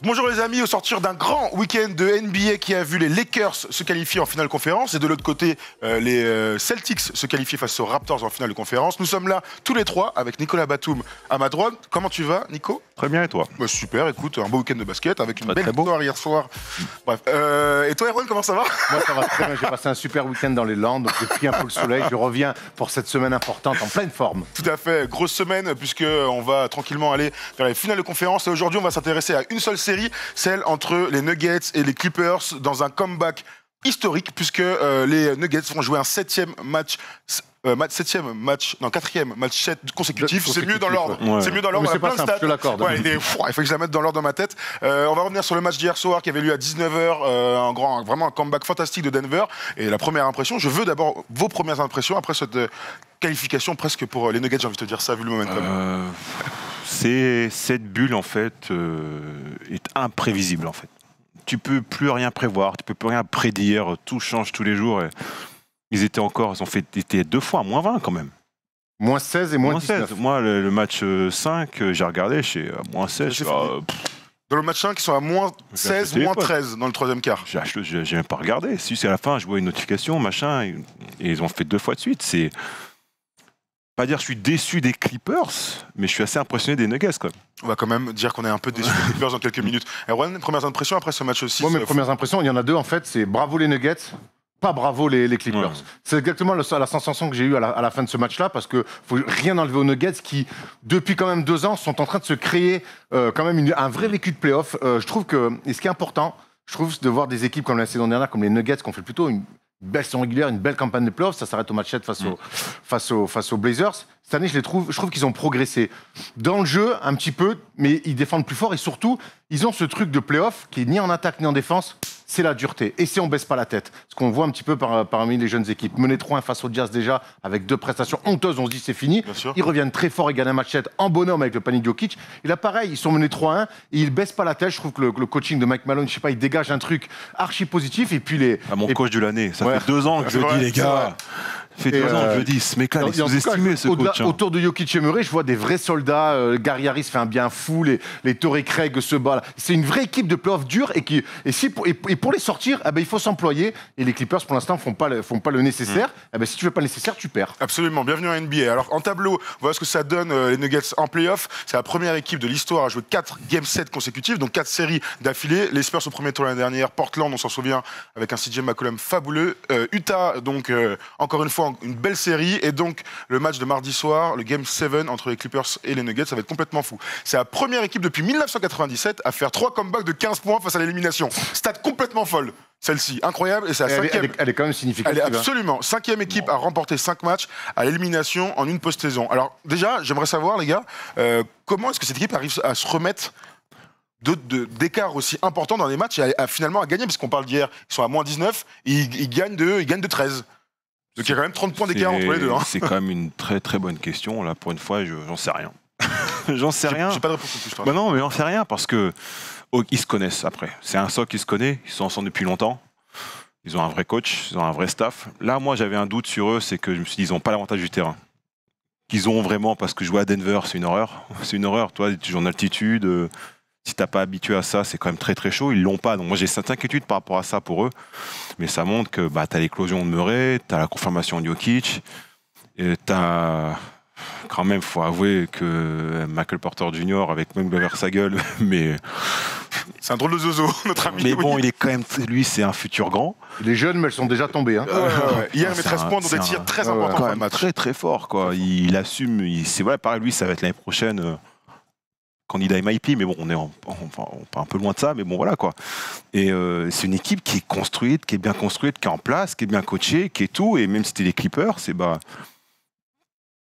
Bonjour les amis, au sortir d'un grand week-end de NBA qui a vu les Lakers se qualifier en finale de conférence et de l'autre côté les Celtics se qualifier face aux Raptors en finale de conférence. Nous sommes là tous les trois avec Nicolas Batum à ma droite. Comment tu vas, Nico? Très bien, et toi? Bah, super, écoute, un beau week-end de basket avec une belle victoire hier soir. Bref, et toi Erwan, comment ça va? Moi ça va très bien, j'ai passé un super week-end dans les Landes, donc j'ai pris un peu le soleil, je reviens pour cette semaine importante en pleine forme. Tout à fait, grosse semaine puisqu'on va tranquillement aller vers les finales de conférence et aujourd'hui on va s'intéresser à une seule série, celle entre les Nuggets et les Clippers dans un comeback historique puisque les Nuggets vont jouer un quatrième match 7 consécutif. C'est mieux dans l'ordre. Ouais. C'est mieux dans l'ordre. C'est pas simple, je te l'accorde. Ouais, il faut que je la mette dans l'ordre dans ma tête. On va revenir sur le match d'hier soir qui avait lieu à 19h. Vraiment un comeback fantastique de Denver. Et la première impression, je veux d'abord vos premières impressions après cette qualification presque pour les Nuggets, j'ai envie de te dire ça, vu le momentum. Cette bulle, en fait, est imprévisible, en fait. Tu peux plus rien prévoir, tu peux plus rien prédire, tout change tous les jours. Et ils étaient 2 fois à moins 20 quand même. Moins 16 et moins 19. 16. Moi, le match 5, j'ai regardé, je suis à moins 16. Dans le match 5, ils sont à moins 16, moins 13 dans le troisième quart. J'ai même pas regardé. Si c'est à la fin, je vois une notification, machin, et ils ont fait 2 fois de suite. C'est pas dire que je suis déçu des Clippers, mais je suis assez impressionné des Nuggets quand même. On va quand même dire qu'on est un peu déçu des Clippers dans quelques minutes. Erwan, premières impressions après ce match aussi? Moi, mes premières impressions, il y en a 2 en fait, c'est bravo les Nuggets, pas bravo les Clippers. C'est exactement la sensation que j'ai eue à la fin de ce match-là, parce que faut rien enlever aux Nuggets qui, depuis quand même 2 ans, sont en train de se créer quand même un vrai vécu de play-off. Je trouve que, et ce qui est important, je trouve, de voir des équipes comme la saison dernière, comme les Nuggets, qui ont fait plutôt une belle saison régulière, une belle campagne de playoffs. Ça s'arrête au match 7 face aux Blazers. Cette année, je trouve qu'ils ont progressé dans le jeu un petit peu, mais ils défendent plus fort et surtout, ils ont ce truc de playoff qui est ni en attaque ni en défense, c'est la dureté. Et si on baisse pas la tête, ce qu'on voit un petit peu parmi les jeunes équipes, mener 3-1 face au Jazz déjà, avec 2 prestations honteuses, on se dit c'est fini. Ils reviennent très fort et gagnent un match 7 en bonhomme avec le panier de Jokic. Et là, pareil, ils sont menés 3-1 et ils baissent pas la tête. Je trouve que le coaching de Mike Malone, je sais pas, il dégage un truc archi positif. Et puis coach de l'année, ça fait 2 ans que je le dis, les gars. Ça fait 2 ans que je le dis, ce mec-là, il est sous-estimé, ce coach. Autour de Jokic et Murray, je vois des vrais soldats. Gary Harris fait un bien fou, les Torrey Craig se battent. C'est une vraie équipe de playoff dure et pour les sortir, il faut s'employer. Et les Clippers, pour l'instant, font pas le nécessaire. Si tu fais pas le nécessaire, tu perds. Absolument. Bienvenue en NBA. Alors, en tableau, voilà ce que ça donne les Nuggets en playoff. C'est la première équipe de l'histoire à jouer 4 Game 7 consécutifs, donc 4 séries d'affilée. Les Spurs au premier tour l'année dernière. Portland, on s'en souvient, avec un CJ McCollum fabuleux. Utah, donc, encore une fois, une belle série. Et donc, le match de mardi soir, le Game 7 entre les Clippers et les Nuggets, ça va être complètement fou. C'est la première équipe depuis 1997 à faire 3 comebacks de 15 points face à l'élimination. Stat complètement folle, celle-ci. Incroyable. Et c'est la 5e. Elle est quand même significative. Elle est absolument. 5e équipe à remporter 5 matchs à l'élimination en une post-saison. Alors, déjà, j'aimerais savoir, les gars, comment est-ce que cette équipe arrive à se remettre d'écart aussi important dans les matchs et finalement à gagner, parce qu'on parle d'hier, ils sont à moins 19 et ils gagnent de 13. Donc il y a quand même 30 points d'écart entre les deux. C'est quand même une très très bonne question. Là, pour une fois, j'en sais rien. J'en sais rien. J'ai pas de réponse en plus, toi. Non, mais j'en sais rien parce que ils se connaissent après. C'est un socle qui se connaît. Ils sont ensemble depuis longtemps. Ils ont un vrai coach, ils ont un vrai staff. Là, moi, j'avais un doute sur eux, c'est que je me suis dit, ils n'ont pas l'avantage du terrain. Qu'ils ont vraiment, parce que jouer à Denver, c'est une horreur. C'est une horreur. Toi, tu joues en altitude. Si t'as pas habitué à ça, c'est quand même très très chaud. Ils l'ont pas. Donc moi j'ai cette inquiétude par rapport à ça pour eux. Mais ça montre que t'as l'éclosion de Murray, t'as la confirmation de Jokic, et t'as quand même, faut avouer que Michael Porter Jr. avec même vers sa gueule, mais c'est un drôle de zozo, notre ami. Mais bon, il est quand même, lui, c'est un futur grand. Les jeunes, mais elles sont déjà tombées. Hein. Hier, il met 13 points dans des tirs très importants dans le match. Très très fort, quoi. Il assume. C'est vrai, pareil, lui, ça va être l'année prochaine. Candidat MIP, mais bon, on est un peu loin de ça, mais bon, voilà, quoi. Et c'est une équipe qui est construite, qui est bien construite, qui est en place, qui est bien coachée, qui est tout, et même si c'était les Clippers,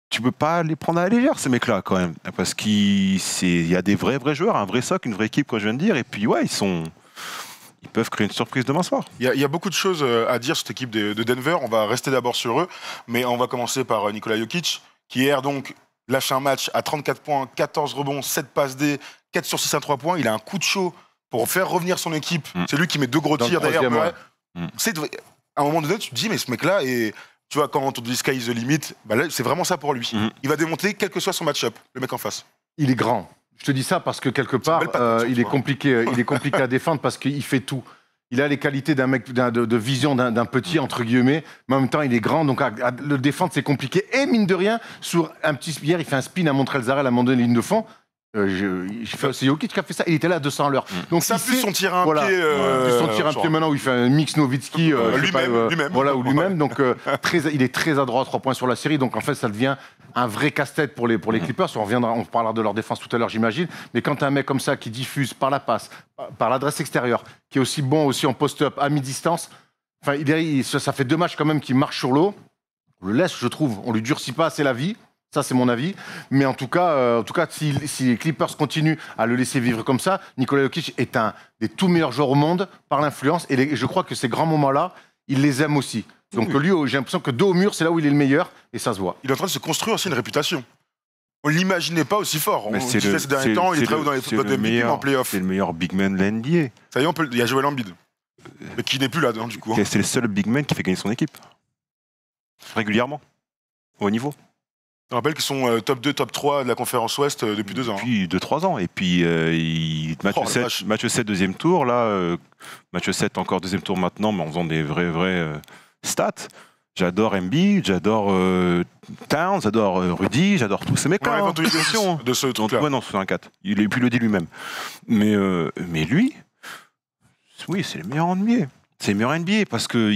tu peux pas les prendre à la légère, ces mecs-là, quand même, parce qu'il y a des vrais joueurs, un vrai socle, une vraie équipe, comme je viens de dire, et puis, ouais, ils peuvent créer une surprise demain soir. Il y a beaucoup de choses à dire sur cette équipe de Denver, on va rester d'abord sur eux, mais on va commencer par Nikola Jokic, qui hier, donc, lâche un match à 34 points, 14 rebonds, 7 passes D, 4 sur 6 à 3 points. Il a un coup de chaud pour faire revenir son équipe. C'est lui qui met 2 gros tirs derrière. À un moment donné, tu te dis, mais ce mec-là, tu vois, quand on te dit sky is the limit, là, c'est vraiment ça pour lui. Il va démonter quel que soit son match-up, le mec en face. Il est grand. Je te dis ça parce que quelque part, il est compliqué à défendre parce qu'il fait tout. Il a les qualités d'un mec de vision d'un petit, entre guillemets, mais en même temps, il est grand, donc à le défendre, c'est compliqué. Et mine de rien, sur un petit... Hier, il fait un spin à Montrezl-Harrell à un moment donné, ligne de fond. C'est Jokic qui a fait ça, il était là à 200 à l'heure. Donc ça, plus son tir à un pied. Plus son tir à un pied maintenant où il fait un mix Nowitzki. Lui-même. Voilà, ou lui-même. Donc il est très adroit à 3 points sur la série. Donc en fait, ça devient un vrai casse-tête pour les Clippers. On parlera de leur défense tout à l'heure, j'imagine. Mais quand tu as un mec comme ça qui diffuse par la passe, par l'adresse extérieure, qui est aussi bon aussi en post-up, à mi-distance, ça fait 2 matchs quand même qui marchent sur l'eau. On le laisse, je trouve. On lui durcit pas assez la vie. Ça, c'est mon avis. Mais en tout cas si les Clippers continuent à le laisser vivre comme ça, Nikola Jokic est un des tout meilleurs joueurs au monde par l'influence. Et je crois que ces grands moments-là, il les aime aussi. Donc lui, j'ai l'impression que dos au mur, c'est là où il est le meilleur. Et ça se voit. Il est en train de se construire aussi une réputation. On ne l'imaginait pas aussi fort. Mais ces derniers temps, il est très haut dans les votes MVP en playoff. C'est le meilleur big man de la NBA. Ça y est, il y a Joel Embiid. Mais qui n'est plus là-dedans, du coup. C'est le seul big man qui fait gagner son équipe. Régulièrement. Au niveau. Je rappelle qu'ils sont top 2, top 3 de la conférence Ouest depuis 2 ans. Depuis 2-3 ans. Et puis, match 7, deuxième tour. Là, match 7, encore deuxième tour maintenant, mais en faisant des vrais stats. J'adore Embiid, j'adore Towns, j'adore Rudy, j'adore tous ces mecs-là. De ce truc-là. Ouais, non, c'est un 4. Et puis il le dit lui-même. Mais lui, oui, c'est le meilleur NBA. C'est le meilleur NBA parce que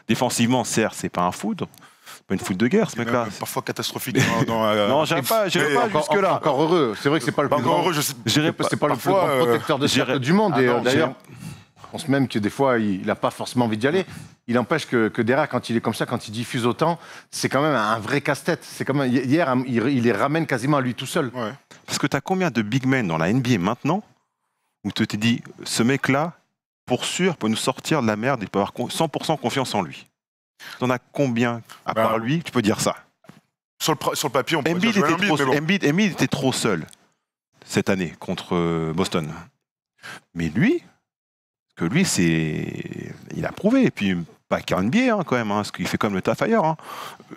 défensivement, certes, c'est pas un foudre. Pas une foule de guerre, ce mec-là. Parfois catastrophique. Non, j'irai pas jusque-là. Encore heureux. C'est vrai que c'est pas le plus grand. C'est pas le plus grand protecteur de cercle du monde. Et d'ailleurs, je pense même que des fois, il n'a pas forcément envie d'y aller. Il empêche que derrière, quand il est comme ça, quand il diffuse autant, c'est quand même un vrai casse-tête. C'est comme hier, il les ramène quasiment à lui tout seul. Ouais. Parce que tu as combien de big men dans la NBA maintenant où tu te dis, ce mec-là, pour sûr, peut nous sortir de la merde et peut avoir 100% confiance en lui. T'en as combien à part lui? Tu peux dire ça. Sur le papier, on peut Embiid dire Embiid était trop seul cette année contre Boston. Mais lui, il a prouvé. Et puis pas qu'un NBA quand même, parce qu'il fait comme le taf ailleurs.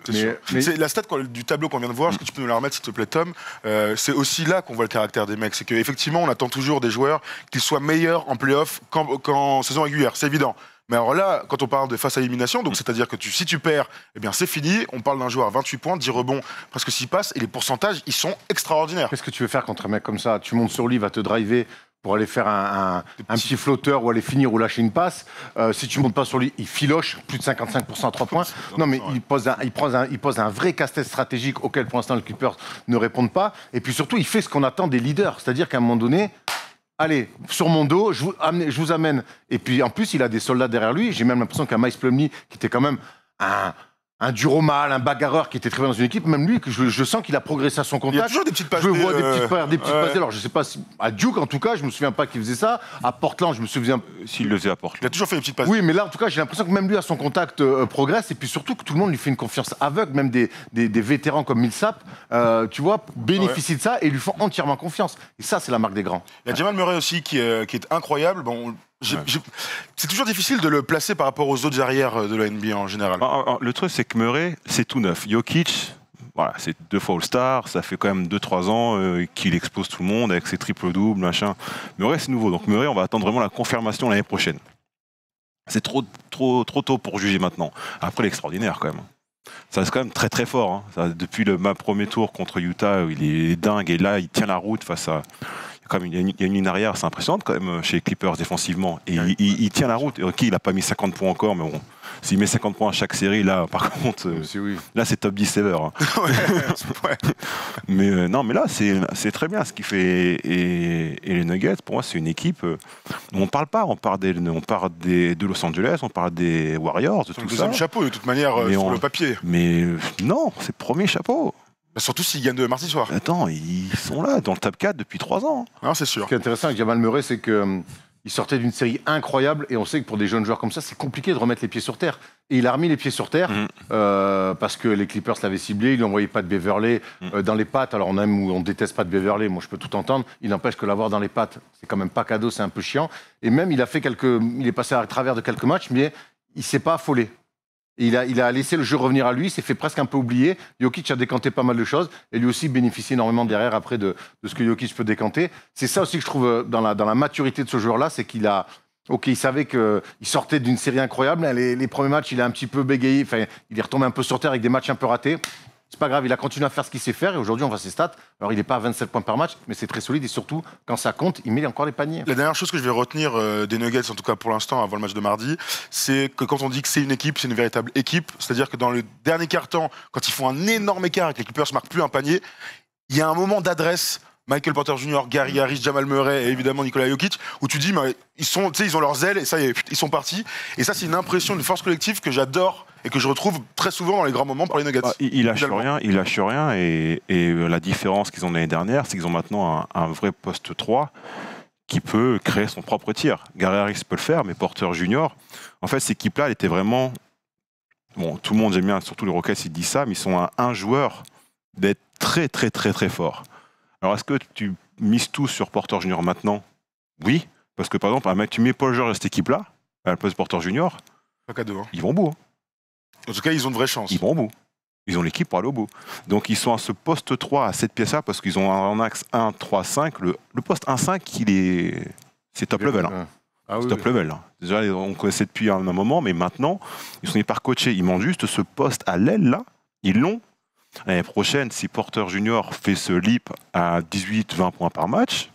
C'est la stat du tableau qu'on vient de voir. Est-ce que tu peux nous la remettre, s'il te plaît, Tom? C'est aussi là qu'on voit le caractère des mecs. C'est qu'effectivement, on attend toujours des joueurs qu'ils soient meilleurs en play-off qu'en saison régulière. C'est évident. Mais alors là, quand on parle de face à élimination, donc c'est-à-dire que si tu perds, eh bien c'est fini. On parle d'un joueur à 28 points, 10 rebonds, presque 6 passes, et les pourcentages, ils sont extraordinaires. Qu'est-ce que tu veux faire contre un mec comme ça? Tu montes sur lui, il va te driver pour aller faire un petit flotteur ou aller finir ou lâcher une passe. Si tu montes pas sur lui, il filoche plus de 55% à 3 points. Non, mais il pose un vrai casse-tête stratégique auquel pour l'instant les Clippers ne répondent pas. Et puis surtout, il fait ce qu'on attend des leaders. C'est-à-dire qu'à un moment donné, allez, sur mon dos, je vous amène. Et puis, en plus, il a des soldats derrière lui. J'ai même l'impression qu'un Miles Plumlee, qui était quand même un dur au mal, un bagarreur qui était très bien dans une équipe, même lui, que je sens qu'il a progressé à son contact. Il y a toujours des petites passes. Je vois des petites passes. Alors, je sais pas, à Duke, en tout cas, je me souviens pas qu'il faisait ça. À Portland, je me souviens... S'il le faisait à Portland. Il a toujours fait des petites passes. Oui, mais là, en tout cas, j'ai l'impression que même lui, à son contact, progresse. Et puis surtout que tout le monde lui fait une confiance aveugle. Même des vétérans comme Millsap, tu vois, bénéficient de ça et lui font entièrement confiance. Et ça, c'est la marque des grands. Il y a Jamal Murray aussi qui est incroyable. Bon, c'est toujours difficile de le placer par rapport aux autres arrières de la NBA en général. Le truc, c'est que Murray, c'est tout neuf. Jokic, voilà, c'est 2 fois All-Star, ça fait quand même 2-3 ans qu'il expose tout le monde avec ses triples-doubles, machin. Murray, c'est nouveau. Donc Murray, on va attendre vraiment la confirmation l'année prochaine. C'est trop tôt pour juger maintenant. Après, l'extraordinaire, quand même. Ça reste quand même très très fort. Hein. Ça, depuis le premier tour contre Utah, il est dingue. Et là, il tient la route face à... Il y a une ligne arrière, c'est impressionnant quand même chez les Clippers défensivement. Et il tient la route. Ok, il n'a pas mis 50 points encore, mais bon, s'il met 50 points à chaque série, là, par contre, là, c'est top 10 ever. Hein. Ouais. Mais non, mais là, c'est très bien ce qu'il fait. Et les Nuggets, pour moi, c'est une équipe. On ne parle pas. On parle de Los Angeles, on parle des Warriors, de tout ça. Le deuxième chapeau, de toute manière, sur le papier. Mais non, c'est le premier chapeau. Surtout s'ils gagnent de mardi soir. Attends, ils sont là, dans le top 4 depuis 3 ans. Non, c'est sûr. Ce qui est intéressant avec Jamal Murray, c'est qu'il sortait d'une série incroyable et on sait que pour des jeunes joueurs comme ça, c'est compliqué de remettre les pieds sur terre. Et il a remis les pieds sur terre parce que les Clippers l'avaient ciblé, ils lui envoyaient pas de Beverley dans les pattes. Alors on aime ou on déteste pas de Beverley, moi je peux tout entendre. Il n'empêche que l'avoir dans les pattes, c'est quand même pas cadeau, c'est un peu chiant. Et même il est passé à travers de quelques matchs, mais il s'est pas affolé. Et il a laissé le jeu revenir à lui, il s'est fait presque un peu oublier. Jokic a décanté pas mal de choses et lui aussi bénéficie énormément derrière après de ce que Jokic peut décanter. C'est ça aussi que je trouve dans la maturité de ce joueur-là, c'est qu'il a... Ok, il savait qu'il sortait d'une série incroyable. Les premiers matchs, il a un petit peu bégayé. Enfin, il est retombé un peu sur terre avec des matchs un peu ratés. C'est pas grave, il a continué à faire ce qu'il sait faire et aujourd'hui on voit ses stats. Alors il n'est pas à 27 points par match, mais c'est très solide et surtout quand ça compte, il met encore les paniers. La dernière chose que je vais retenir des Nuggets, en tout cas pour l'instant avant le match de mardi, c'est que quand on dit que c'est une équipe, c'est une véritable équipe. C'est-à-dire que dans le dernier quart-temps, quand ils font un énorme écart et que les Clippers ne marquent plus un panier, il y a un moment d'adresse. Michael Porter Jr., Gary Harris, Jamal Murray et évidemment Nikola Jokic, où tu dis, mais ils ont leurs ailes et ça y est, ils sont partis. Et ça, c'est une impression de force collective que j'adore et que je retrouve très souvent dans les grands moments pour les Nuggets. Il lâche rien et la différence qu'ils ont l'année dernière, c'est qu'ils ont maintenant un vrai poste 3 qui peut créer son propre tir. Gary Harris peut le faire, mais Porter Jr., en fait, cette équipe-là, elle était vraiment... Bon, tout le monde, j'aime bien, surtout les Rockets, ils disent ça, mais ils sont à un joueur d'être très, très, très, très fort. Alors, est-ce que tu mises tout sur Porter Junior maintenant? Oui, parce que par exemple, un mec, tu mets Paul George à cette équipe-là, à la place de Porter Junior, ils vont au bout. Hein. En tout cas, ils ont de vraies chances. Ils vont au bout. Ils ont l'équipe pour aller au bout. Donc, ils sont à ce poste 3, à cette pièce-là, parce qu'ils ont un axe 1, 3, 5. Le poste 1, 5, c'est top level. Hein. Ah, c'est oui, top level. Hein. Déjà, on connaissait depuis un moment, mais maintenant, ils sont hyper coachés. Ils manquent juste ce poste à l'aile, là. Ils l'ont. L'année prochaine, si Porter Junior fait ce leap à 18-20 points par match.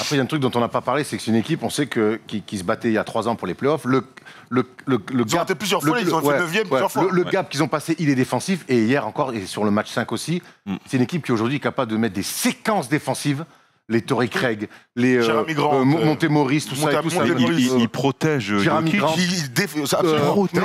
Après, il y a un truc dont on n'a pas parlé, c'est que c'est une équipe, on sait qui se battait il y a 3 ans pour les playoffs. Le ils ont été plusieurs fois, ils ont fait 9e plusieurs fois. Le gap qu'ils ont passé, il est défensif. Et hier encore, et sur le match 5 aussi, c'est une équipe qui aujourd'hui est capable de mettre des séquences défensives. Les Torrey Craig, les Monte-Morris, tout ça. Il protège Jérémy Grant.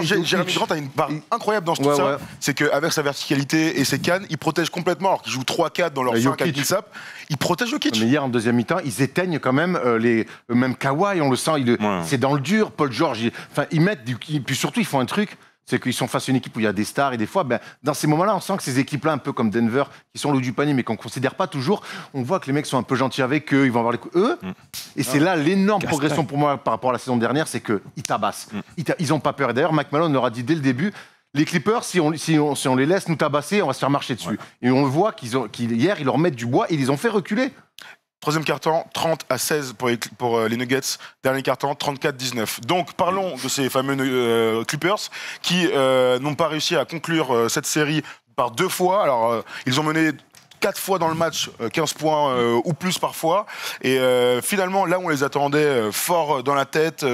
Jérémy Grant a une part incroyable dans tout ça. C'est qu'avec sa verticalité et ses cannes, il protège complètement. Alors qu'il joue 3-4 dans leur 5 avec Millsap, il protège Jokic. Mais hier, en deuxième mi-temps, ils éteignent quand même même Kawhi, on le sent. C'est dans le dur. Paul George, ils mettent puis surtout, ils font un truc. C'est qu'ils sont face à une équipe où il y a des stars et des fois, dans ces moments-là, on sent que ces équipes-là, un peu comme Denver, qui sont le haut du panier mais qu'on ne considère pas toujours, on voit que les mecs sont un peu gentils avec eux, ils vont avoir les coups. Et c'est là l'énorme progression pour moi par rapport à la saison dernière, c'est qu'ils tabassent. Ils n'ont pas peur. Et d'ailleurs, Mike Malone leur a dit dès le début, les Clippers, si on les laisse nous tabasser, on va se faire marcher dessus. Ouais. Et on le voit qu'hier, ils leur mettent du bois et ils les ont fait reculer. Troisième quart-temps, 30-16 pour les Nuggets. Dernier quart-temps, 34-19. Donc, parlons de ces fameux Clippers qui n'ont pas réussi à conclure cette série par 2 fois. Alors, ils ont mené 4 fois dans le match, 15 points ou plus parfois. Et finalement, là où on les attendait fort dans la tête,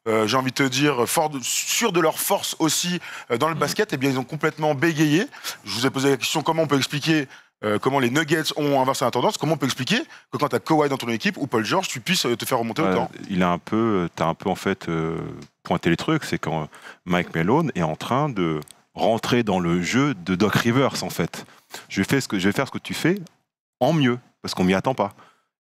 j'ai envie de te dire, sûrs de leur force aussi dans le basket, eh bien, ils ont complètement bégayé. Je vous ai posé la question, comment on peut expliquer comment les Nuggets ont inversé la tendance, comment on peut expliquer que quand tu as Kawhi dans ton équipe ou Paul George, tu puisses te faire remonter autant. T'as un peu en fait pointé les trucs, c'est quand Mike Malone est en train de rentrer dans le jeu de Doc Rivers en fait. Je vais faire ce que tu fais en mieux, parce qu'on m'y attend pas.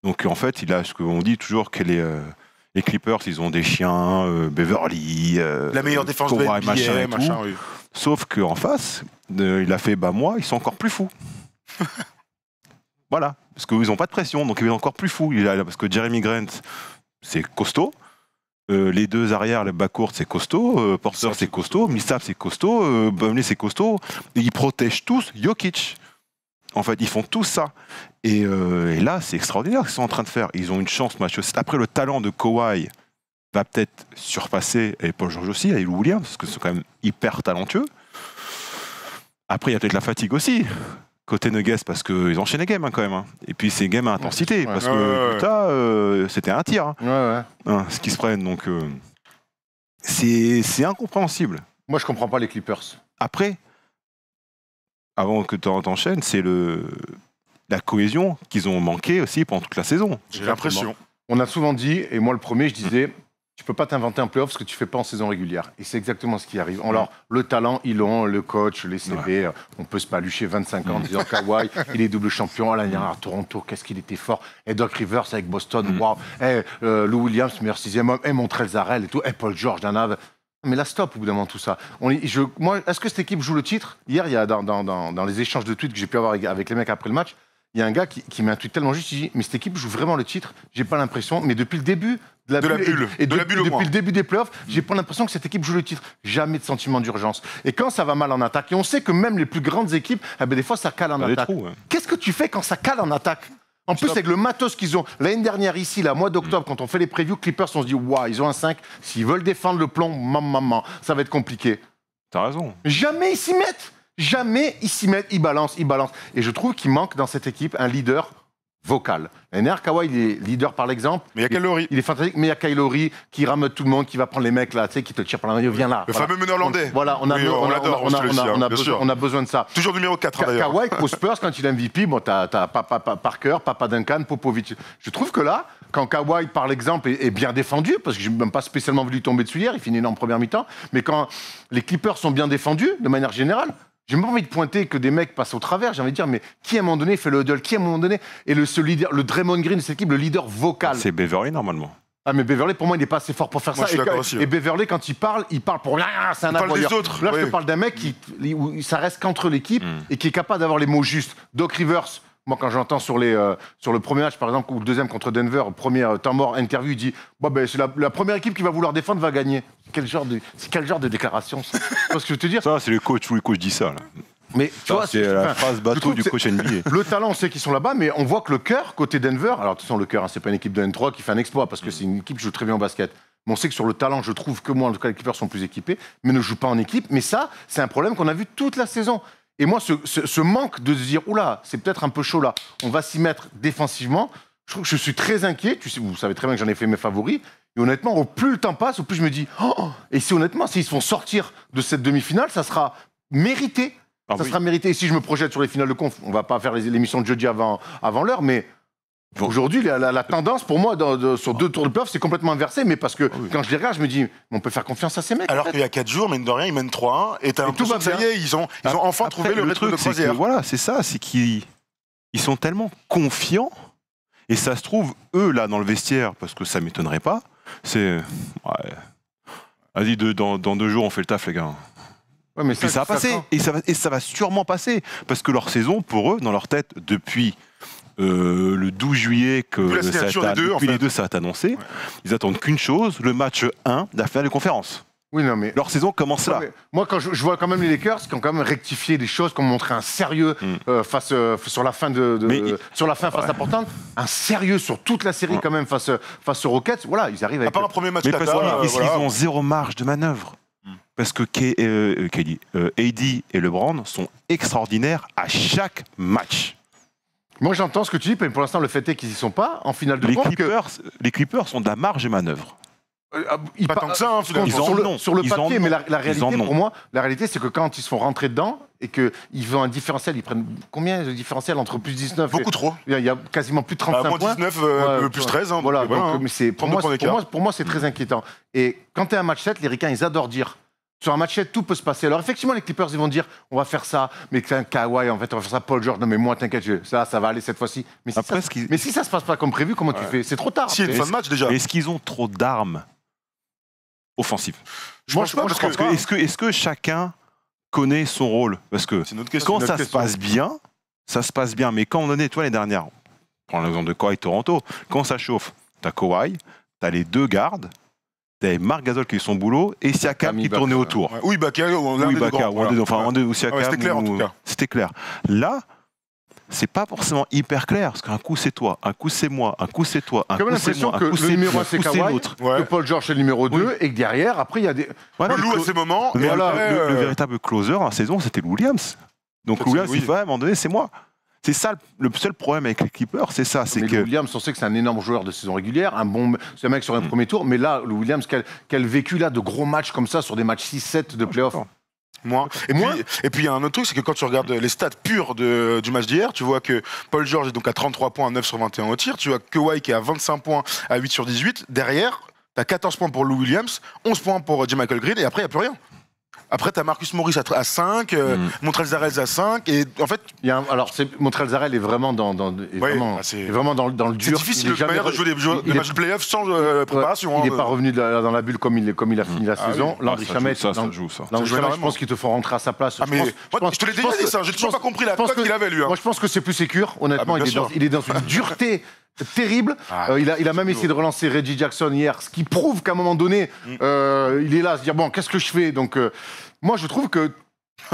Donc en fait, il a ce qu'on dit toujours que les Clippers, ils ont des chiens, Beverly, la meilleure défense de NBA, machin, oui. Sauf qu'en face, il a fait moi, ils sont encore plus fous. Voilà, parce qu'ils n'ont pas de pression, donc ils sont encore plus fous. Parce que Jeremy Grant, c'est costaud. Les 2 arrières, le backcourt, c'est costaud. Porter, c'est costaud. Millsap, c'est costaud. Bumley, c'est costaud. Et ils protègent tous Jokic. En fait, ils font tout ça. Et là, c'est extraordinaire ce qu'ils sont en train de faire. Ils ont une chance, match. Après, le talent de Kawhi va peut-être surpasser, et Paul George aussi, et Lou Williams, parce que c'est quand même hyper talentueux. Après, il y a peut-être la fatigue aussi. Côté Nuggets, parce qu'ils enchaînent les games quand même. Hein. Et puis c'est game à intensité, parce que Utah, c'était un tir. Hein, ce qu'ils se prennent. Donc c'est incompréhensible. Moi, je comprends pas les Clippers. Après, avant que tu t'enchaînes, c'est la cohésion qu'ils ont manqué aussi pendant toute la saison. J'ai l'impression. On a souvent dit, et moi le premier, je disais, tu peux pas t'inventer un playoff ce que tu fais pas en saison régulière. Et c'est exactement ce qui arrive. Alors, le talent, ils l'ont, le coach, les CV, on peut se palucher 25 ans en disant Kawhi, il est double champion. L'année dernière à Toronto, qu'est-ce qu'il était fort. Et Doc Rivers avec Boston, waouh. Lou Williams, meilleur 6e homme. Et Montrezl Harrell et tout. Et Paul George, mais là, stop au bout d'un moment tout ça. Est-ce que cette équipe joue le titre? Hier, il y a dans les échanges de tweets que j'ai pu avoir avec les mecs après le match, il y a un gars qui met un tweet tellement juste, il dit mais cette équipe joue vraiment le titre? J'ai pas l'impression, mais depuis le début De la bulle. Et De la bulle au depuis moins. le début des playoffs, j'ai pas l'impression que cette équipe joue le titre. Jamais de sentiment d'urgence. Et quand ça va mal en attaque, et on sait que même les plus grandes équipes, des fois ça cale en Des attaque. trous, ouais. Qu'est-ce que tu fais quand ça cale en attaque? En plus, avec le matos qu'ils ont, l'année dernière, ici, là, mois d'octobre, quand on fait les previews Clippers, on se dit, waouh, ils ont un 5. S'ils veulent défendre le plomb, maman, ça va être compliqué. T'as raison. Jamais ils s'y mettent. Jamais ils s'y mettent. Ils balancent. Et je trouve qu'il manque dans cette équipe un leader vocal. L'année dernière, Kawhi, il est leader par l'exemple. Mais il y a Kyle Lowry. Il est fantastique, mais il y a Kyle Lowry qui rameute tout le monde, qui va prendre les mecs là, tu sais, qui te tirent par la main, viens là. Le voilà. fameux néerlandais. Voilà, on a besoin de ça. Toujours numéro 4 d'ailleurs. Kawhi, aux Spurs, quand il est MVP, bon, t'as Parker, Papa Duncan, Popovic. Je trouve que là, quand Kawhi, par l'exemple, est bien défendu, parce que je n'ai même pas spécialement vu lui tomber dessus hier, il finit en première mi-temps, mais quand les Clippers sont bien défendus, de manière générale, j'ai pas envie de pointer que des mecs passent au travers. J'ai envie de dire, mais qui à un moment donné fait le huddle? Qui à un moment donné est ce leader, le Draymond Green de cette équipe, le leader vocal? C'est Beverly normalement. Ah, mais Beverly, pour moi, il n'est pas assez fort pour faire Moi, ça. je suis d'accord aussi, ouais. Et Beverly, quand il parle pour rien. C'est un Il parle des aboyeur. autres, Là, je oui. te parle d'un mec où ça reste qu'entre l'équipe et qui est capable d'avoir les mots justes. Doc Rivers, moi, quand j'entends sur le premier match, par exemple, ou le deuxième contre Denver, premier temps mort, interview, il dit bon, ben, c'est la première équipe qui va vouloir défendre va gagner. Quel genre de déclaration ça? Tu vois ce que je veux te dire? Ça, c'est le coach, tous les coachs disent ça. Là. Mais tu Ça, vois, c'est la phrase je bateau trouve du que coach NBA. le talent, on sait qu'ils sont là-bas, mais on voit que le cœur, côté Denver, alors de toute façon, le cœur, c'est pas une équipe de N3 qui fait un exploit, parce que c'est une équipe qui joue très bien au basket. Mais on sait que sur le talent, je trouve que moi, en tout cas, les Clippers sont plus équipés, mais ne jouent pas en équipe. Mais ça, c'est un problème qu'on a vu toute la saison. Et moi, ce manque de se dire, oula, c'est peut-être un peu chaud là, on va s'y mettre défensivement, je trouve que je suis très inquiet. Vous savez très bien que j'en ai fait mes favoris. Et honnêtement, au plus le temps passe, au plus je me dis, oh, et si honnêtement, s'ils se font sortir de cette demi-finale, ça sera mérité. Ah Ça oui. sera mérité. Et si je me projette sur les finales de conf, on va pas faire l'émission de jeudi avant l'heure, mais Bon. aujourd'hui, la tendance pour moi sur 2 tours de playoff, c'est complètement inversé. Mais parce que quand je les regarde, je me dis, on peut faire confiance à ces mecs. Alors en fait. qu'il y a 4 jours, mine de rien, ils mènent 3-1 et t'as Et tout l'impression va que ça y bien. est, ils ont enfin Après, trouvé le rythme de truc, c'est que, croisière. voilà, c'est ça, c'est qu'ils sont tellement confiants, et ça se trouve, eux, là, dans le vestiaire, parce que ça m'étonnerait pas, c'est... Ouais, vas-y, dans 2 jours, on fait le taf, les gars. Ouais, mais Et ça va passer, et ça va sûrement passer, parce que leur saison, pour eux, dans leur tête, depuis le 12 juillet, Depuis la signature des deux, en depuis fait. les deux, ça a annoncé, ils attendent qu'une chose, le match 1 de la finale de conférence. Oui, non, mais. Leur saison commence là. Ouais, mais moi, quand je vois quand même les Lakers qui ont quand même rectifié des choses, qui ont montré un sérieux face sur la fin face importante, un sérieux sur toute la série quand même face aux Rockets. Voilà, ils arrivent À avec. part un premier match Mais Qatar, parce qu'ils voilà. ont 0 marge de manœuvre. Parce que AD et LeBron sont extraordinaires à chaque match. Moi, j'entends ce que tu dis, mais pour l'instant, le fait est qu'ils y sont pas en finale de Les conf. Clippers ont de la marge de manœuvre. Pas tant que ça, hein, finalement. Ils en ont. Sur le Ils en papier, ont. mais la Ils en réalité, ont. pour moi, la réalité, c'est que quand ils se font rentrer dedans et qu'ils ont un différentiel, ils prennent combien de différentiel entre plus 19 Beaucoup trop. Il y a quasiment plus de 35 Moins points. 19, Ouais, plus ouais. 13. Hein, Voilà, donc, voilà, donc, hein. mais c'est, 32 points d'écart. pour moi, c'est très inquiétant. Et quand tu es un match 7, les Ricains, ils adorent dire. Sur un match 7, tout peut se passer. Alors, effectivement, les Clippers, ils vont dire on va faire ça, mais c'est un Kawhi, en fait, on va faire ça, Paul George. Non, mais moi, t'inquiète, ça va aller cette fois-ci. Mais si, Après, ça se passe pas comme prévu, comment tu fais? C'est trop tard. Si, il y a une fin de match déjà. Mais est-ce qu'ils ont trop d'armes offensives? Je pense pas, parce que Est-ce que chacun connaît son rôle? Parce que c'est une autre question. quand notre ça se question. passe bien, ça se passe bien. Mais quand on en est, toi, l'année dernière, prends l'exemple de Kawhi Toronto, quand ça chauffe, t'as Kawhi, t'as les 2 gardes, t'as Marc Gasol qui fait son boulot, et Siakam Ami qui tournait Ibaka. autour. Ouais. Oui, Ibaka, on a Oui, des Ibaka, grands, ou voilà. un des- enfin, un des- ou Siakam, c'était clair, en tout cas. C'était clair. Là, c'est pas forcément hyper clair, parce qu'un coup c'est toi, un coup c'est moi, un coup c'est toi, un J'ai coup comme c'est l'impression moi, que un coup le c'est numéro 1, un c'est coup c'est Kawhi, l'autre. Ouais. que Paul George, c'est le numéro 2, et que derrière, après, il y a des. Voilà, Le loup à ses moments. mais et voilà, après, le véritable closer en saison, c'était Lou Williams. Donc Ça, Lou Williams, oui. il fait, à un moment donné, c'est moi. C'est ça le seul problème avec les Clippers, c'est ça, c'est Mais que Lou Williams, on sait que c'est un énorme joueur de saison régulière, c'est un mec sur un premier tour, mais là, Lou Williams, quel vécu là de gros matchs comme ça sur des matchs 6-7 de playoff. Moins. Et puis il y a un autre truc, c'est que quand tu regardes les stats pures du match d'hier, tu vois que Paul George est donc à 33 points, à 9 sur 21 au tir. Tu vois Kawhi qui est à 25 points, à 8 sur 18. Derrière, t'as 14 points pour Lou Williams, 11 points pour J. Michael Green, et après, il n'y a plus rien. Après, t'as Marcus Morris à 5, Montrezl Harrell à 5, et en fait, Alors, Montrezl Harrell est vraiment c'est est vraiment dans le c'est dur. difficile Il est de jamais manière de jouer des il matchs de playoff sans préparation. Il hein. n'est pas revenu dans la bulle comme il a fini la saison. oui. Landry ça Shamet, joue, ça joue, ça. Landry joue Shamet, je énormément. pense qu'il te faut rentrer à sa place. Ah, mais moi, je te l'ai déjà dit ça, j'ai toujours pas compris la cote qu'il avait lui. hein. Moi, je pense que c'est plus sécure. Honnêtement, Ah, mais bien sûr. il est dans une dureté terrible. Il a même essayé de relancer Reggie Jackson hier, ce qui prouve qu'à un moment donné, il est là à se dire bon, qu'est-ce que je fais? Donc, moi, je trouve que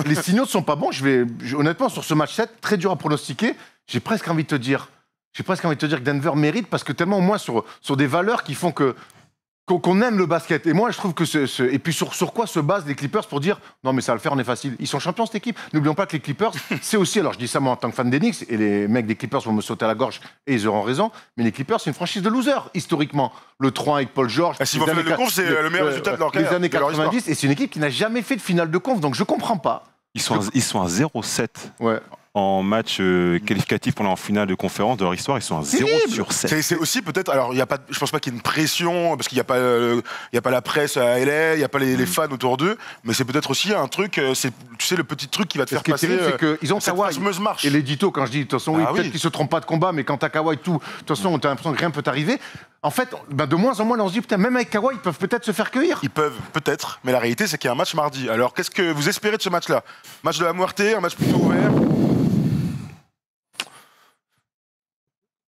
les signaux ne sont pas bons. Honnêtement, sur ce match 7, très dur à pronostiquer. J'ai presque envie de te dire que Denver mérite parce que tellement au moins sur des valeurs qui font qu'on aime le basket. Et moi, je trouve que et puis sur quoi se basent les Clippers pour dire non, mais ça va le faire, on est facile. Ils sont champions, cette équipe. N'oublions pas que les Clippers, c'est aussi, alors je dis ça moi en tant que fan des Knicks, et les mecs des Clippers vont me sauter à la gorge et ils auront raison, mais les Clippers, c'est une franchise de losers, historiquement. Le 3 avec Paul George. S'ils vont faire le conf, c'est le meilleur résultat de leur carrière. Les années 90, et c'est une équipe qui n'a jamais fait de finale de conf, donc je comprends pas. Ils sont à 0-7. Ouais. En match qualificatif pour la finale de conférence de leur histoire, ils sont à 0/7. C'est aussi peut-être, alors je pense pas qu'il y ait une pression, parce qu'il n'y a pas la presse à LA, il n'y a pas les fans autour d'eux, mais c'est peut-être aussi un truc, tu sais, le petit truc qui va te faire passer. Ce qui est terrible, c'est qu'ils ont Kawhi. Marche. Et l'édito, quand je dis, de toute façon, peut-être qu'ils se trompent pas de combat, mais quand t'as Kawhi, de toute façon, t'as l'impression que rien peut t'arriver. En fait, de moins en moins, on se dit, putain, même avec Kawhi, ils peuvent peut-être se faire cueillir. Ils peuvent, peut-être, mais la réalité, c'est qu'il y a un match mardi. Alors, qu'est-ce que vous espérez de ce match-là? Match de la Muerte, un match plutôt ouvert?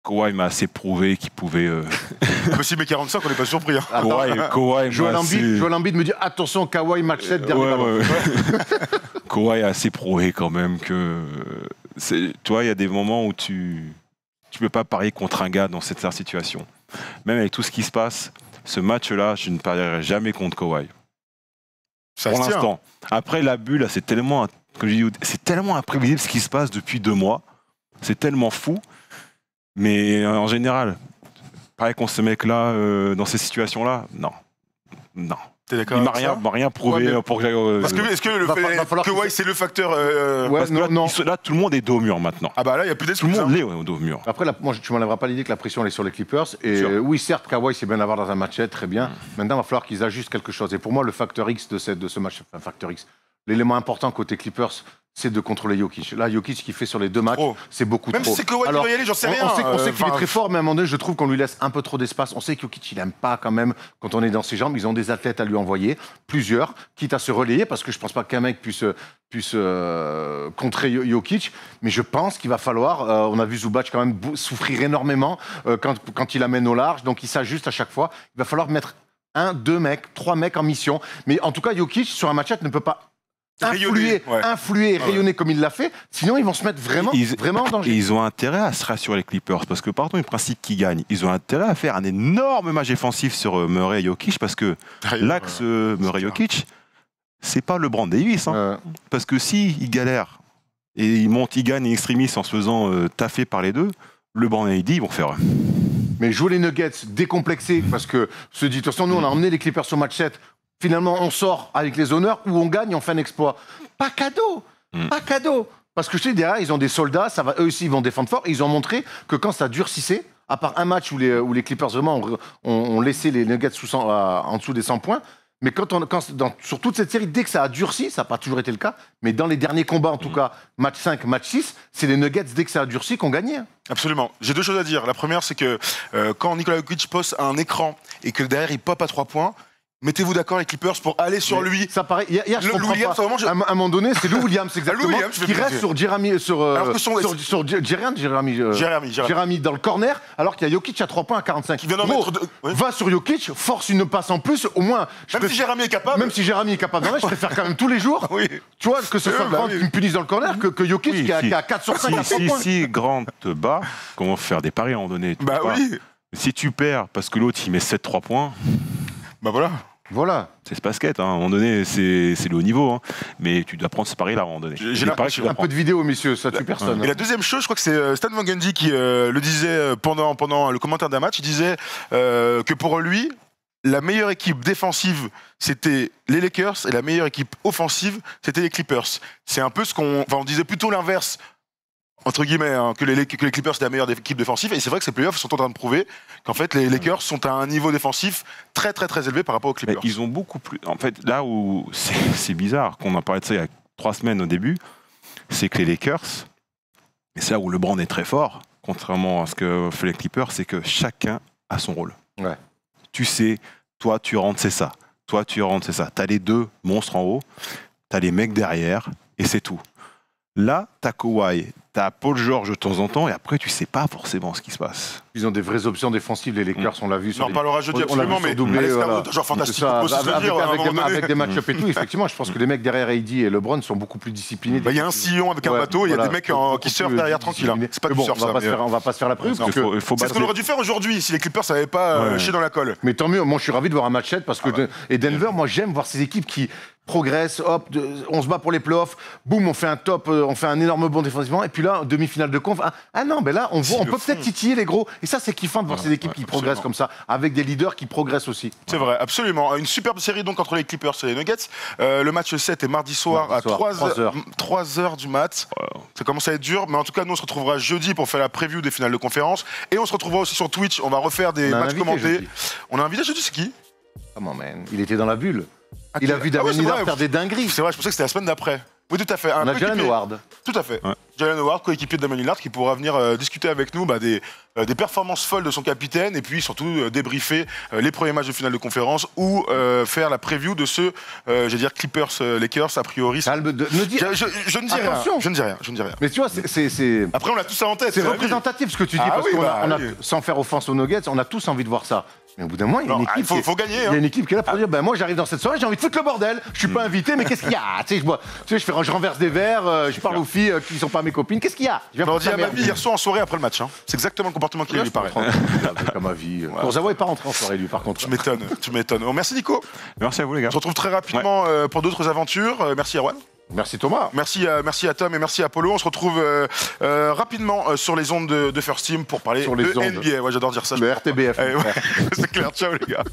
Kawhi m'a assez prouvé qu'il pouvait. Possible, mais 45, on n'est pas surpris. Kawhi Joel Embiid me dit attention, Kawhi match 7 dernier ballon. Kawhi a assez prouvé quand même que. Tu vois, il y a des moments où tu peux pas parier contre un gars dans cette situation. Même avec tout ce qui se passe, ce match-là, je ne parierai jamais contre Kawhi. Pour l'instant. Après, la bulle, c'est tellement, comme je dis, c'est tellement imprévisible ce qui se passe depuis 2 mois. C'est tellement fou. Mais en général, pareil contre ce mec-là, dans ces situations-là, non. T'es d'accord? Il m'a rien prouvé pour que. Parce que est-ce que Kawhi, c'est le facteur. Parce que là, tout le monde est dos au mur maintenant. Ah bah là, il n'y a plus d'excuses. Tout le monde est dos au mur. Après, moi, tu m'enlèveras pas l'idée que la pression elle est sur les Clippers. Et oui, certes, Kawhi, c'est bien d'avoir dans un match, très bien. Maintenant, il va falloir qu'ils ajustent quelque chose. Et pour moi, le facteur X de ce match, enfin, facteur X, l'élément important côté Clippers, c'est de contrôler Jokic. Là, Jokic, ce qu'il fait sur les 2 matchs, c'est beaucoup trop. Même si c'est Kawhi qui doit y aller, j'en sais rien. On sait qu'il est très fort, mais à un moment donné, je trouve qu'on lui laisse un peu trop d'espace. On sait que Jokic, il n'aime pas quand même, quand on est dans ses jambes, ils ont des athlètes à lui envoyer, plusieurs, quitte à se relayer, parce que je ne pense pas qu'un mec puisse contrer Jokic. Mais je pense qu'il va falloir, on a vu Zubac quand même souffrir énormément quand il amène au large, donc il s'ajuste à chaque fois. Il va falloir mettre 1, 2 mecs, 3 mecs en mission. Mais en tout cas, Jokic, sur un match-up, ne peut pas influer et rayonner comme il l'a fait, sinon ils vont se mettre vraiment en danger. Et ils ont intérêt à se rassurer les Clippers, parce que partons du principe qu'ils gagnent, ils ont intérêt à faire un énorme match défensif sur Murray et Jokic, parce que l'axe Murray-Jokic, c'est pas le LeBron Davis. Parce que s'ils galèrent, et ils gagnent in extremis en se faisant taffer par les deux, LeBron et AD, ils vont faire... Mais jouer les Nuggets décomplexés, parce que se dit, de toute façon, nous on a emmené les Clippers au match 7, finalement, on sort avec les honneurs ou on gagne, on fait un exploit. Pas cadeau. Pas cadeau. Parce que je sais, derrière, ils ont des soldats, eux aussi, ils vont défendre fort. Et ils ont montré que quand ça durcissait, à part un match où les Clippers vraiment ont laissé les Nuggets en dessous des 100 points, mais sur toute cette série, dès que ça a durci, ça n'a pas toujours été le cas, mais dans les derniers combats, en tout cas, match 5, match 6, c'est les Nuggets, dès que ça a durci, qu'on gagnait. Absolument. J'ai 2 choses à dire. La première, c'est que quand Nikola Jokic poste un écran et que derrière, il pop à 3 points, mettez-vous d'accord les Clippers pour aller sur lui. Ça paraît. Hier, je comprends Williams, pas. À un moment donné, c'est Lou Williams exactement qui reste sur Jeremy, Jeremy dans le corner, alors qu'il y a Jokic à 3 points à 45. Qui vient d'en mettre va sur Jokic, force une passe en plus, au moins. Si Jeremy est capable. Même si Jeremy est capable, je préfère quand même tous les jours. Tu vois que ce soit Grant qui me punisse dans le corner que Jokic qui a 4 sur 5 à 3 points. Si Grant te bat, comment faire des paris à un moment donné? Bah oui. Si tu perds parce que l'autre il met 7-3 points. Bah voilà. C'est ce basket, à un moment donné, c'est le haut niveau. Mais tu dois prendre ce pari-là à un moment donné. J'ai un peu de vidéo, messieurs, ça tue personne. Et la deuxième chose, je crois que c'est Stan Van Gundy qui le disait pendant le commentaire d'un match. Il disait que pour lui, la meilleure équipe défensive, c'était les Lakers, et la meilleure équipe offensive, c'était les Clippers. C'est un peu ce on disait plutôt l'inverse, entre guillemets, que les Clippers étaient la meilleure équipe défensive, et c'est vrai que ces playoffs sont en train de prouver qu'en fait les Lakers sont à un niveau défensif très très très élevé par rapport aux Clippers. Mais ils ont beaucoup plus. En fait, là où c'est bizarre qu'on en parlait de ça il y a 3 semaines au début, c'est que les Lakers, et c'est là où LeBron est très fort, contrairement à ce que fait les Clippers, c'est que chacun a son rôle. Ouais. Tu sais, toi tu rentres, c'est ça. Toi tu rentres, c'est ça. T'as les 2 monstres en haut, t'as les mecs derrière, et c'est tout. Là, t'as Kawhi, t'as Paul George de temps en temps, et après, tu sais pas forcément ce qui se passe. Ils ont des vraies options défensives, les Lakers, on l'a vu. On en parlera jeudi absolument, mais genre fantastique. Avec des match-up et tout, effectivement, je pense que les mecs derrière AD et LeBron sont beaucoup plus disciplinés. Il y a un sillon avec un bateau, il y a des mecs qui surfent derrière tranquille. C'est pas du surf, ça. On va pas se faire la preuve. C'est ce qu'on aurait dû faire aujourd'hui si les Clippers n'avaient pas chié dans la colle. Mais tant mieux, moi je suis ravi de voir un match 7 parce que et Denver, moi j'aime voir ces équipes qui progressent, hop, on se bat pour les playoffs, boum, on fait un top, on fait un énorme bond défensivement, et puis là, demi-finale de conf, non, mais là, on peut peut-être titiller les gros, et ça, c'est kiffant de voir ces équipes qui progressent comme ça, avec des leaders qui progressent aussi. C'est vrai, absolument. Une superbe série donc entre les Clippers et les Nuggets. Le match 7 est mardi soir à 3h du mat. Wow. Ça commence à être dur, mais en tout cas, nous, on se retrouvera jeudi pour faire la preview des finales de conférence, et on se retrouvera aussi sur Twitch, on va refaire des matchs commentés. On a un invité jeudi, c'est qui? Comment, man? Il était dans la bulle. Il a vu Damian Lillard faire des dingueries. C'est vrai, je pensais que c'était la semaine d'après. Oui, tout à fait. On a Jalen Howard. Tout à fait. Ouais. Jalen Howard, coéquipier de Damian Lillard, qui pourra venir discuter avec nous des performances folles de son capitaine et puis surtout débriefer les premiers matchs de finale de conférence ou faire la preview de ceux, Clippers-Lakers, a priori. Je ne dis rien. Je ne dis rien. Mais tu vois, c'est... Après, on a tous ça en tête. C'est représentatif ce que tu dis, parce qu'on sans faire offense aux Nuggets, on a tous envie de voir ça. Mais au bout d'un moment, il y a une équipe. Faut gagner. Il y a une équipe qui est là pour dire moi, j'arrive dans cette soirée, j'ai envie de foutre le bordel. Je suis pas invité, mais qu'est-ce qu'il y a? Je renverse des verres, je parle aux filles qui sont pas mes copines. Qu'est-ce qu'il y a? Je viens dit à ma vie hier soir en soirée après le match. C'est exactement le comportement qui lui paraît. Comme ma vie. Kurzawa est pas rentré en soirée, lui, par contre. Tu m'étonnes. Merci, Nico. Merci à vous, les gars. On se retrouve très rapidement pour d'autres aventures. Merci, Erwan. Merci Thomas. Merci à Tom et merci à Apollo. On se retrouve rapidement sur les ondes de First Team pour parler de NBA. Ouais, j'adore dire ça. Le RTBF. C'est clair. Ciao les gars.